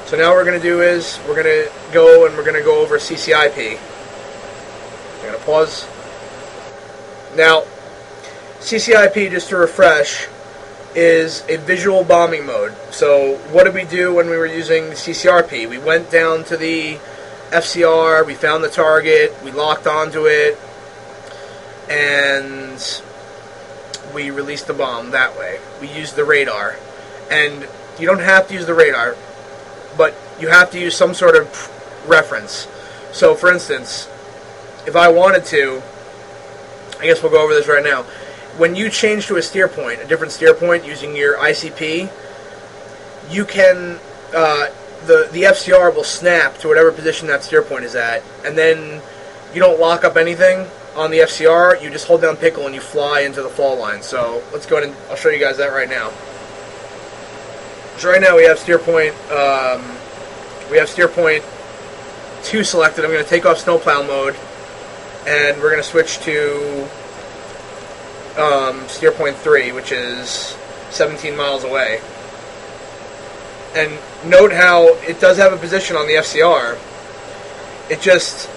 So now what we're going to do is we're going to go over CCIP. I'm going to pause. Now, CCIP, just to refresh, is a visual bombing mode. So what did we do when we were using CCRP? We went down to the FCR, we found the target, we locked onto it, and we released the bomb that way. We used the radar. And you don't have to use the radar, but you have to use some sort of reference. So for instance, if I wanted to, I guess we'll go over this right now. When you change to a steer point, a different steer point using your ICP, you can, the FCR will snap to whatever position that steer point is at, and then you don't lock up anything on the FCR, you just hold down pickle and you fly into the fall line. So let's go ahead and I'll show you guys that right now. So right now we have steer point 2 selected. I'm going to take off snowplow mode, and we're going to switch to steer point 3, which is 17 miles away. And note how it does have a position on the FCR. It just,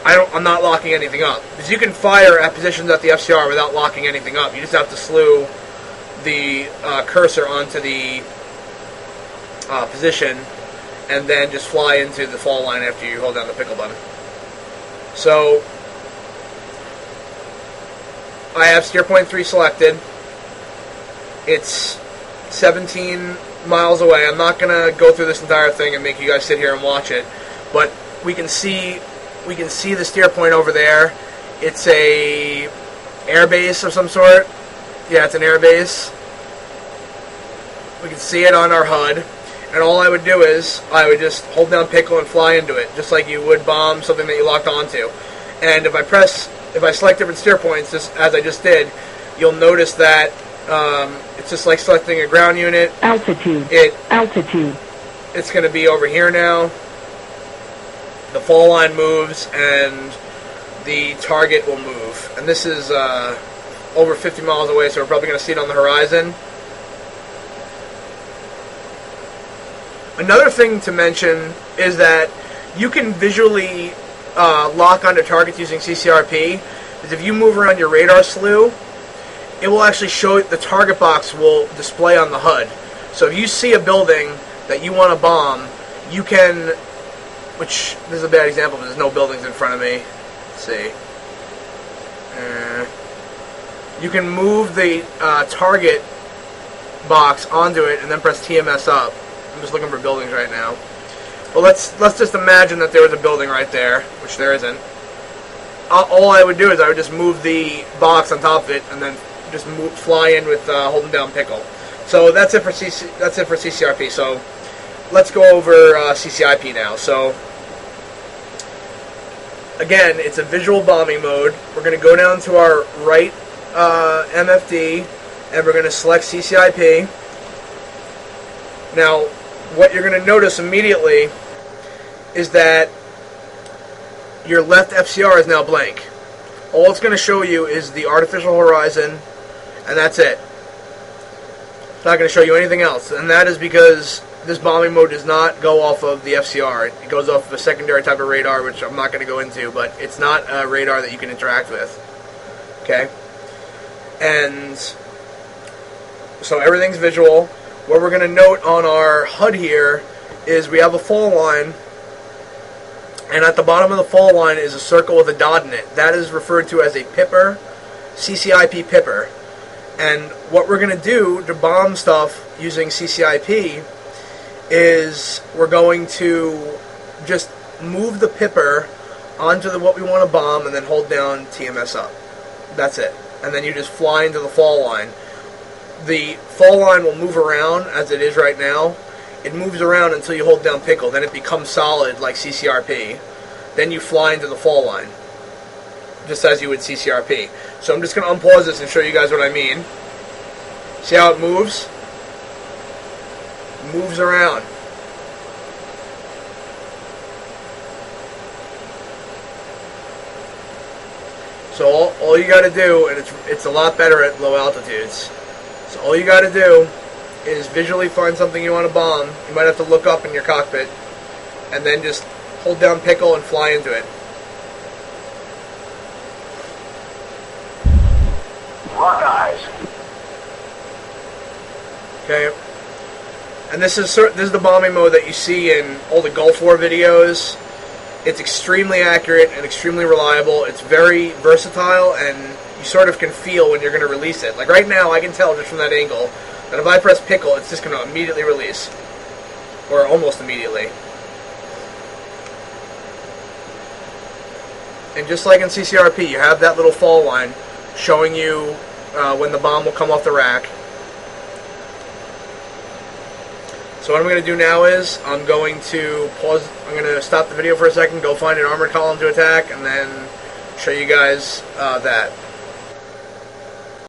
I'm not locking anything up. Because you can fire at positions at the FCR without locking anything up. You just have to slew the cursor onto the position, and then just fly into the fall line after you hold down the pickle button. So I have steer point 3 selected. It's 17 miles away. I'm not going to go through this entire thing and make you guys sit here and watch it, but we can see the steer point over there. It's a air base of some sort. Yeah, it's an air base. We can see it on our HUD. And all I would do is I would just hold down pickle and fly into it, just like you would bomb something that you locked onto. And if I select different steer points, just as I just did, you'll notice that it's just like selecting a ground unit. Altitude. Altitude. It's going to be over here now. The fall line moves, and the target will move. And this is over 50 miles away, so we're probably going to see it on the horizon. Another thing to mention is that you can visually lock onto targets using CCRP. Because if you move around your radar slew, it will actually show, the target box will display on the HUD. So if you see a building that you want to bomb, you can, which this is a bad example because there's no buildings in front of me. Let's see. You can move the target box onto it and then press TMS up. I'm just looking for buildings right now. Well, let's just imagine that there was a building right there, which there isn't. All I would do is I would just move the box on top of it and then just fly in with holding down pickle. So that's it for CCRP. So let's go over CCIP now. So again, it's a visual bombing mode. We're going to go down to our right MFD, and we're going to select CCIP. Now, what you're going to notice immediately is that your left FCR is now blank. All it's going to show you is the artificial horizon, and that's it. It's not going to show you anything else, and that is because this bombing mode does not go off of the FCR. It goes off of a secondary type of radar, which I'm not going to go into, but it's not a radar that you can interact with. Okay? And so everything's visual. What we're going to note on our HUD here is we have a fall line, and at the bottom of the fall line is a circle with a dot in it. That is referred to as a pipper, CCIP pipper. And what we're going to do to bomb stuff using CCIP is we're going to just move the pipper onto what we want to bomb and then hold down TMS up. That's it. And then you just fly into the fall line. The fall line will move around as it is right now. It moves around until you hold down pickle. Then it becomes solid like CCRP. Then you fly into the fall line, just as you would CCRP. So I'm just going to unpause this and show you guys what I mean. See how it moves? It moves around. So all you got to do, and it's a lot better at low altitudes. So all you got to do is visually find something you want to bomb. You might have to look up in your cockpit, and then just hold down pickle and fly into it. Lock eyes. Okay. And this is the bombing mode that you see in all the Gulf War videos. It's extremely accurate and extremely reliable. It's very versatile, and you sort of can feel when you're going to release it. Like right now, I can tell just from that angle that if I press pickle, it's just going to immediately release. Or almost immediately. And just like in CCRP, you have that little fall line showing you when the bomb will come off the rack. So what I'm going to do now is I'm going to pause. I'm going to stop the video for a second, go find an armored column to attack, and then show you guys that.